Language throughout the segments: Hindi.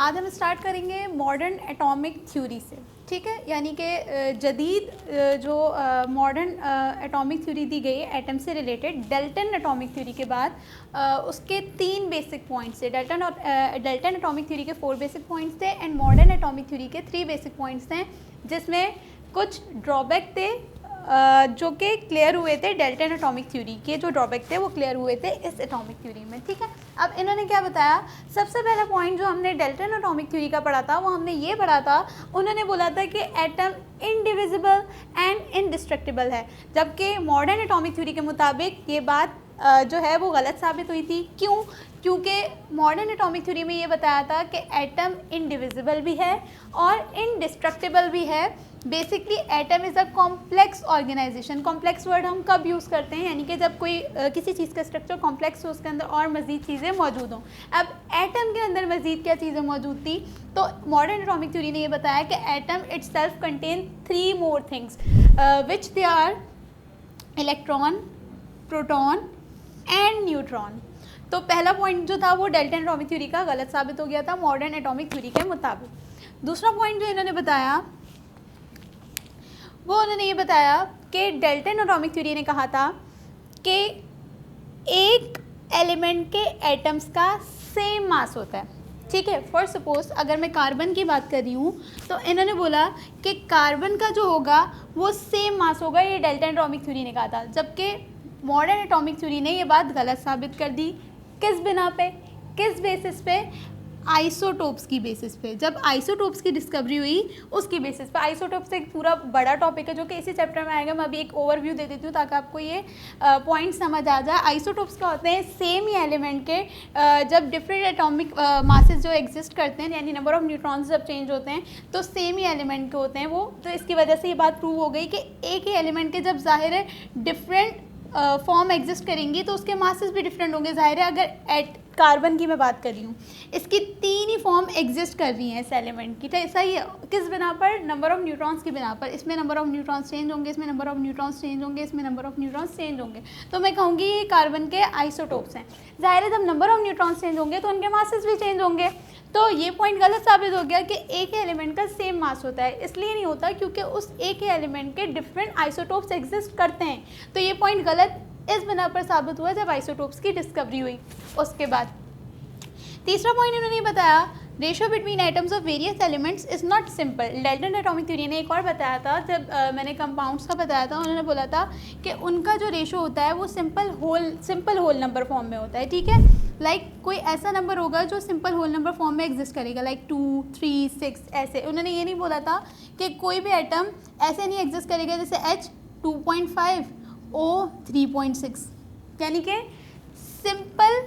आज हम स्टार्ट करेंगे मॉडर्न एटॉमिक थ्योरी से, ठीक है। यानी कि जदीद जो मॉडर्न एटॉमिक थ्योरी दी गई है एटम से रिलेटेड डेल्टन एटॉमिक थ्योरी के बाद उसके 3 बेसिक पॉइंट्स थे। डेल्टन एटॉमिक थ्योरी के 4 बेसिक पॉइंट्स थे एंड मॉडर्न एटॉमिक थ्योरी के 3 बेसिक पॉइंट्स थे, जिसमें कुछ ड्रॉबैक थे जो कि क्लियर हुए थे। डेल्टन एटॉमिक थ्योरी के जो ड्रॉबैक थे वो क्लियर हुए थे इस एटॉमिक थ्योरी में, ठीक है। अब इन्होंने क्या बताया, सबसे पहला पॉइंट जो हमने डेल्टन एटॉमिक थ्योरी का पढ़ा था वो हमने ये पढ़ा था, उन्होंने बोला था कि एटम इनडिविजिबल एंड इनडिस्ट्रक्टिबल है, जबकि मॉडर्न एटॉमिक थ्योरी के मुताबिक ये बात जो है वो गलत साबित हुई थी। क्यों? क्योंकि मॉडर्न एटॉमिक थ्योरी में ये बताया था कि एटम इनडिविजिबल भी है और इनडिस्ट्रक्टिबल भी है। Basically atom is a complex organisation. Complex word हम कब यूज़ करते हैं, यानी कि जब कोई किसी चीज़ का स्ट्रक्चर कॉम्प्लेक्स हो, उसके अंदर और मज़ीद चीज़ें मौजूद हों। अब एटम के अंदर मज़ीद क्या चीज़ें मौजूद थी, तो मॉडर्न एटॉमिक थ्योरी ने ये बताया कि atom itself contain 3 more things which they are electron, proton and neutron. तो पहला पॉइंट जो था वो डेल्टन एटॉमिक थ्योरी का गलत साबित हो गया था मॉडर्न एटॉमिक थ्योरी के मुताबिक। दूसरा पॉइंट जो इन्होंने बताया वो उन्होंने ये बताया कि डेल्टन एटॉमिक थ्योरी ने कहा था कि एक एलिमेंट के एटम्स का सेम मास होता है, ठीक है। फॉर सपोज अगर मैं कार्बन की बात कर रही हूँ तो इन्होंने बोला कि कार्बन का जो होगा वो सेम मास होगा, ये डेल्टन एटॉमिक थ्योरी ने कहा था, जबकि मॉडर्न एटॉमिक थ्योरी ने ये बात गलत साबित कर दी। किस बिना पे, किस बेसिस पे? आइसोटोप्स की बेसिस पे। जब आइसोटोप्स की डिस्कवरी हुई उसकी बेसिस पे। आइसोटोप्स एक पूरा बड़ा टॉपिक है जो कि इसी चैप्टर में आएगा। मैं अभी एक ओवरव्यू दे देती हूँ ताकि आपको ये पॉइंट समझ आ जाए। आइसोटोप्स क्या होते हैं? सेम ही एलिमेंट के जब डिफरेंट एटॉमिक मासेस जो एग्जिस्ट करते हैं, यानी नंबर ऑफ न्यूट्रॉन्स जब चेंज होते हैं तो सेम ही एलिमेंट के होते हैं वो। तो इसकी वजह से ये बात प्रूव हो गई कि एक ही एलिमेंट के जब ज़ाहिर है डिफरेंट फॉर्म एग्जिस्ट करेंगी तो उसके मासेस भी डिफरेंट होंगे। ज़ाहिर है अगर कार्बन की मैं बात कर रही हूँ, इसकी 3 ही फॉर्म एग्जिस्ट कर रही हैं इस एलिमेंट की, तो ऐसा ही किस बिना पर? नंबर ऑफ न्यूट्रॉन्स की बिना पर। इसमें नंबर ऑफ न्यूट्रॉन्स चेंज होंगे, इसमें नंबर ऑफ न्यूट्रॉन्स चेंज होंगे, इसमें नंबर ऑफ न्यूट्रॉन्स चेंज होंगे। तो मैं कहूँगी ये कार्बन के आइसोटोप्स हैं। ज़ाहिर है जब नंबर ऑफ न्यूट्रॉन्स चेंज होंगे तो उनके मासेस भी चेंज होंगे। तो ये पॉइंट गलत साबित हो गया कि एक ही एलिमेंट का सेम मास होता है। इसलिए नहीं होता क्योंकि उस एक ही एलिमेंट के डिफरेंट आइसोटोप्स एग्जिस्ट करते हैं। तो ये पॉइंट गलत इस बिना पर साबित हुआ जब आइसोटोप्स की डिस्कवरी हुई। उसके बाद तीसरा पॉइंट इन्होंने बताया, ratio between atoms of various elements is not simple. Dalton atomic theory ने एक और बताया था, जब मैंने कंपाउंड्स का बताया था, उन्होंने बोला था कि उनका जो रेशियो होता है वो सिंपल होल नंबर फॉर्म में होता है, ठीक है। लाइक कोई ऐसा नंबर होगा जो सिंपल होल नंबर फॉर्म में एग्जिस्ट करेगा, लाइक 2, 3, 6 ऐसे। उन्होंने ये नहीं बोला था कि कोई भी एटम ऐसे नहीं एग्जिस्ट करेगा जैसे H 2.5, O 3.6, यानी कि सिंपल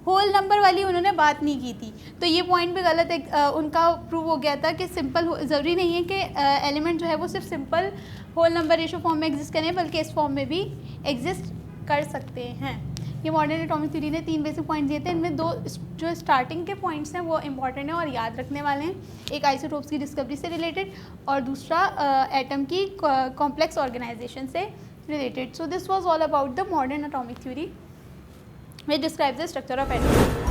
होल नंबर वाली उन्होंने बात नहीं की थी। तो ये पॉइंट भी गलत उनका प्रूव हो गया था कि सिंपल ज़रूरी नहीं है कि एलिमेंट जो है वो सिर्फ simple whole number ratio form में एग्जिस्ट करें, बल्कि इस फॉर्म में भी एग्जिस्ट कर सकते हैं। ये मॉडर्न एटॉमिक थ्योरी ने 3 बेसिक पॉइंट दिए थे। इनमें 2 जो स्टार्टिंग के पॉइंट्स हैं वो इंपॉर्टेंट हैं और याद रखने वाले हैं। एक आइसोटोप्स की डिस्कवरी से रिलेटेड और दूसरा एटम की कॉम्प्लेक्स ऑर्गेनाइजेशन से related. So this was all about the modern atomic theory which describes the structure of atom.